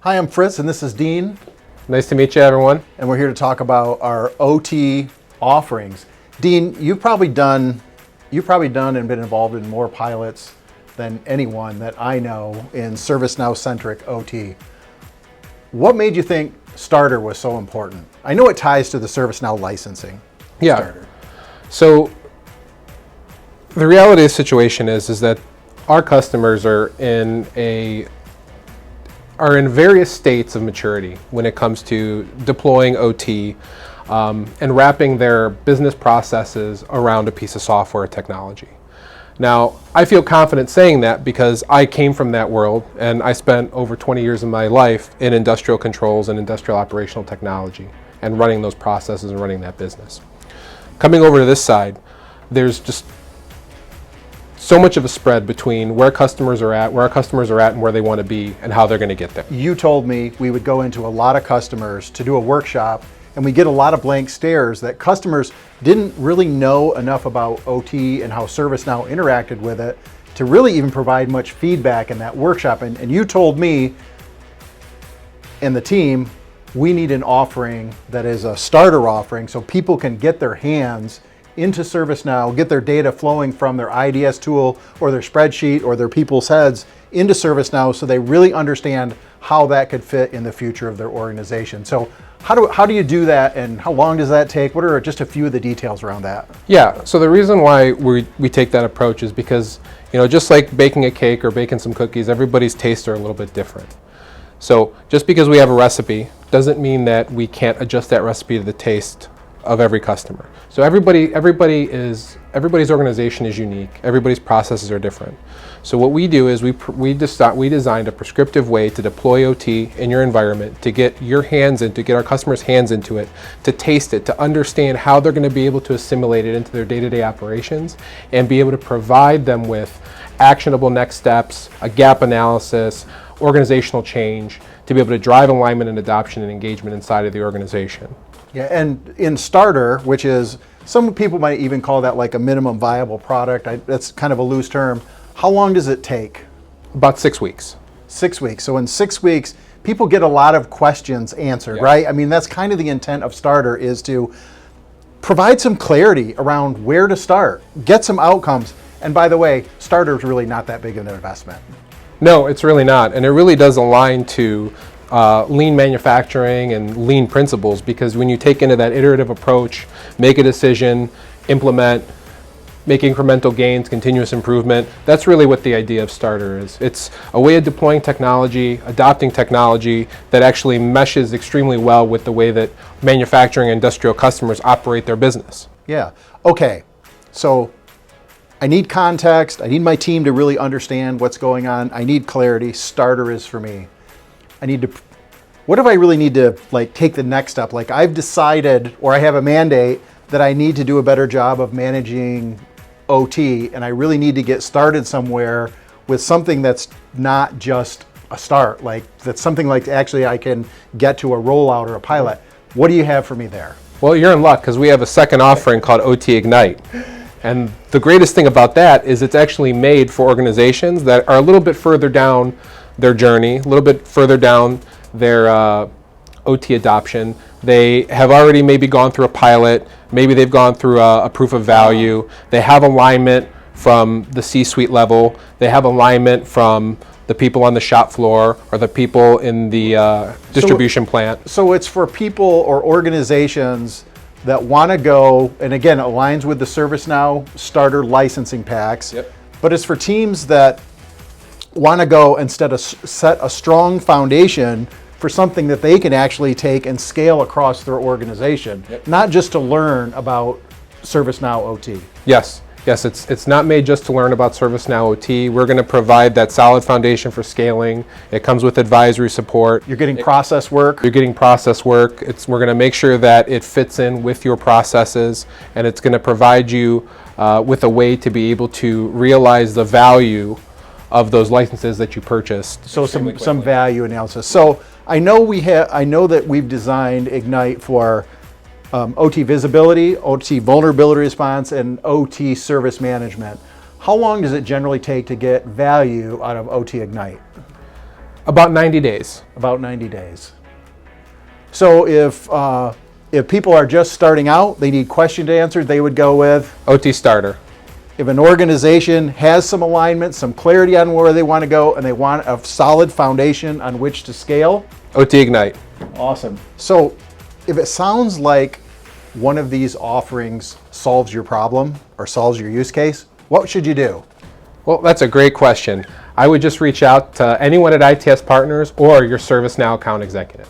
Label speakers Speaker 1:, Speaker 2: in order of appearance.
Speaker 1: Hi, I'm Fritz, and this is Dean,
Speaker 2: Nice to meet you, everyone.
Speaker 1: and we're here to talk about our OT offerings. Dean, you've probably done and been involved in more pilots than anyone that I know in ServiceNow-centric OT. What made you think Starter was so important? I know it ties to the ServiceNow licensing.
Speaker 2: Yeah.
Speaker 1: Starter.
Speaker 2: So the reality of the situation is that our customers are in various states of maturity when it comes to deploying OT and wrapping their business processes around a piece of software or technology. Now, I feel confident saying that because I came from that world and I spent over 20 years of my life in industrial controls and industrial operational technology and running those processes and running that business. Coming over to this side, there's just so much of a spread between where our customers are at and where they want to be and how they're going to get there.
Speaker 1: You told me we would go into a lot of customers to do a workshop, and we get a lot of blank stares that customers didn't really know enough about OT and how ServiceNow interacted with it to really even provide much feedback in that workshop. And you told me and the team, we need an offering that is a starter offering so people can get their hands into ServiceNow, get their data flowing from their IDS tool or their spreadsheet or their people's heads into ServiceNow so they really understand how that could fit in the future of their organization. So how do you do that, and how long does that take? What are just a few of the details around that?
Speaker 2: Yeah, so the reason why we take that approach is because, just like baking a cake or baking some cookies, everybody's tastes are a little bit different. So just because we have a recipe doesn't mean that we can't adjust that recipe to the taste of every customer. So everybody's organization is unique. Everybody's processes are different. So what we do is we designed a prescriptive way to deploy OT in your environment, to get our customers' hands into it, to taste it, to understand how they're going to be able to assimilate it into their day-to-day operations, and be able to provide them with actionable next steps, a gap analysis, organizational change, to be able to drive alignment and adoption and engagement inside of the organization.
Speaker 1: Yeah, and in Starter, which is, some people might even call that like a minimum viable product. That's kind of a loose term. How long does it take?
Speaker 2: About 6 weeks.
Speaker 1: 6 weeks. So in 6 weeks, people get a lot of questions answered,
Speaker 2: Yeah.
Speaker 1: right? I mean, that's kind of the intent of Starter, is to provide some clarity around where to start, get some outcomes. And by the way, Starter is really not that big of an investment.
Speaker 2: No, it's really not. And it really does align to lean manufacturing and lean principles, because when you take into that iterative approach, make a decision, implement, make incremental gains, continuous improvement, that's really what the idea of Starter is. It's a way of deploying technology, adopting technology that actually meshes extremely well with the way that manufacturing and industrial customers operate their business.
Speaker 1: Yeah. Okay. So I need context. I need my team to really understand what's going on. I need clarity. Starter is for me. What if I really need to take the next step? Like, I've decided, or I have a mandate that I need to do a better job of managing OT, and I really need to get started somewhere with something that's not just a start, that's something like actually I can get to a rollout or a pilot. What do you have for me there?
Speaker 2: Well, you're in luck, because we have a second offering called OT Ignite. And the greatest thing about that is it's actually made for organizations that are a little bit further down their journey, a little bit further down their OT adoption. They have already maybe gone through a pilot, maybe they've gone through a proof of value, they have alignment from the C-suite level, they have alignment from the people on the shop floor or the people in the distribution plant.
Speaker 1: So it's for people or organizations that want to go, and again, it aligns with the ServiceNow Starter licensing packs,
Speaker 2: Yep.
Speaker 1: But it's for teams that want to go and set a strong foundation for something that they can actually take and scale across their organization,
Speaker 2: Yep.
Speaker 1: not just to learn about ServiceNow OT.
Speaker 2: Yes, it's not made just to learn about ServiceNow OT. We're going to provide that solid foundation for scaling. It comes with advisory support.
Speaker 1: You're getting process work.
Speaker 2: We're going to make sure that it fits in with your processes, and it's going to provide you with a way to be able to realize the value of those licenses that you purchased.
Speaker 1: So some value analysis. So I know that we've designed Ignite for OT visibility, OT vulnerability response, and OT service management. How long does it generally take to get value out of OT Ignite?
Speaker 2: About 90 days.
Speaker 1: About 90 days. So if people are just starting out, they need questions answered, they would go with?
Speaker 2: OT Starter.
Speaker 1: If an organization has some alignment, some clarity on where they want to go, and they want a solid foundation on which to scale?
Speaker 2: OT Ignite.
Speaker 1: Awesome. So if it sounds like one of these offerings solves your problem or solves your use case, what should you do?
Speaker 2: Well, that's a great question. I would just reach out to anyone at ITS Partners or your ServiceNow account executive.